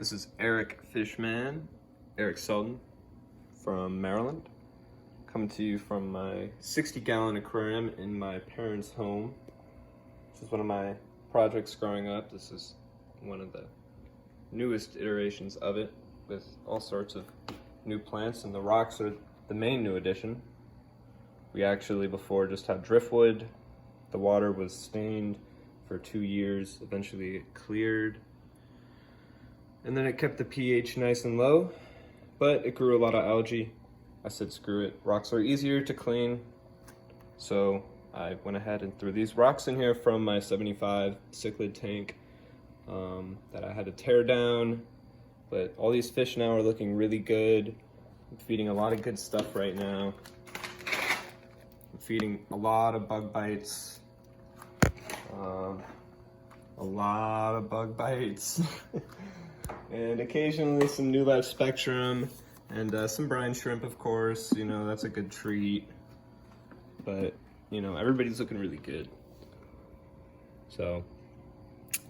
This is Eric Fishman, Eric Selden from Maryland, coming to you from my 60-gallon aquarium in my parents' home. This is one of my projects growing up. This is one of the newest iterations of it with all sorts of new plants, and the rocks are the main new addition. We actually before just had driftwood. The water was stained for 2 years. Eventually it cleared. And then it kept the pH nice and low, but it grew a lot of algae. I said, screw it. Rocks are easier to clean. So I went ahead and threw these rocks in here from my 75 cichlid tank that I had to tear down. But all these fish now are looking really good. I'm feeding a lot of good stuff right now. I'm feeding a lot of bug bites. And occasionally some New Life Spectrum and some brine shrimp, of course. You know, that's a good treat. But, you know, everybody's looking really good. So,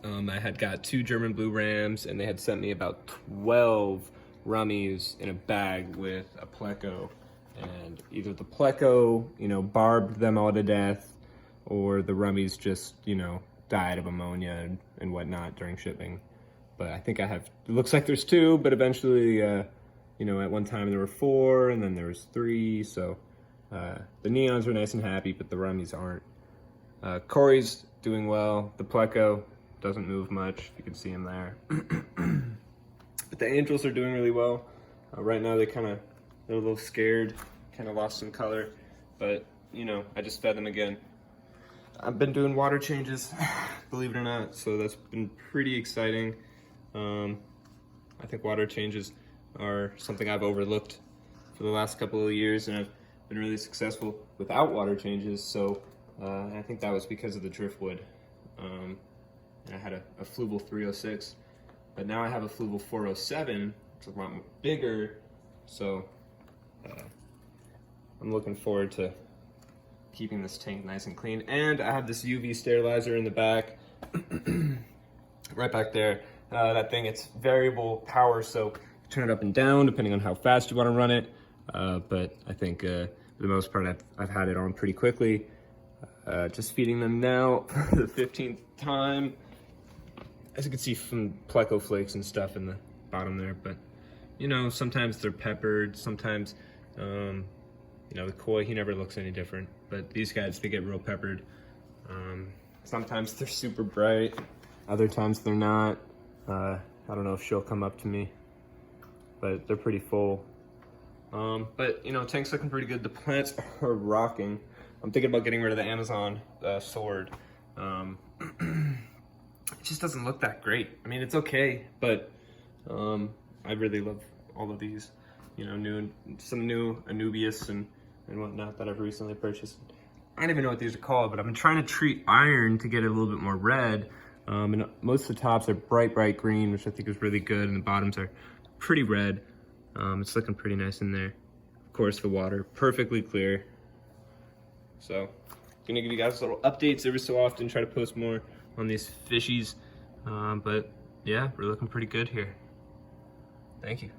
I had got 2 German blue rams, and they had sent me about 12 rummies in a bag with a pleco. And either the pleco, you know, barbed them all to death, or the rummies just, you know, died of ammonia and whatnot during shipping. But I think I have, it looks like there's 2, but eventually, you know, at one time there were 4, and then there was 3, so the neons are nice and happy, but the rummies aren't. Corey's doing well. The pleco doesn't move much, if you can see him there. But the angels are doing really well. Right now they're a little scared, kind of lost some color, but, you know, I just fed them again. I've been doing water changes, believe it or not, so that's been pretty exciting. I think water changes are something I've overlooked for the last couple of years, and I've been really successful without water changes, so I think that was because of the driftwood. I had a Fluval 306, but now I have a Fluval 407, which is a lot more bigger, so I'm looking forward to keeping this tank nice and clean. And I have this UV sterilizer in the back, right back there. That thing, it's variable power, so you turn it up and down depending on how fast you want to run it. But I think for the most part, I've had it on pretty quickly. Just feeding them now for the 15th time. As you can see from pleco flakes and stuff in the bottom there, but you know, sometimes they're peppered, sometimes you know, the koi, he never looks any different, but these guys, they get real peppered. Sometimes they're super bright, other times they're not. I don't know if she'll come up to me, but they're pretty full. But you know, tank's looking pretty good. The plants are rocking. I'm thinking about getting rid of the Amazon sword. It just doesn't look that great. I mean, it's okay, but I really love all of these. You know, some new Anubias and whatnot that I've recently purchased. I don't even know what these are called, but I've been trying to treat iron to get it a little bit more red. And most of the tops are bright green, which I think is really good, and the bottoms are pretty red. It's looking pretty nice in there. Of course, the water, perfectly clear. So, gonna give you guys little updates every so often, try to post more on these fishies. But yeah, we're looking pretty good here. Thank you.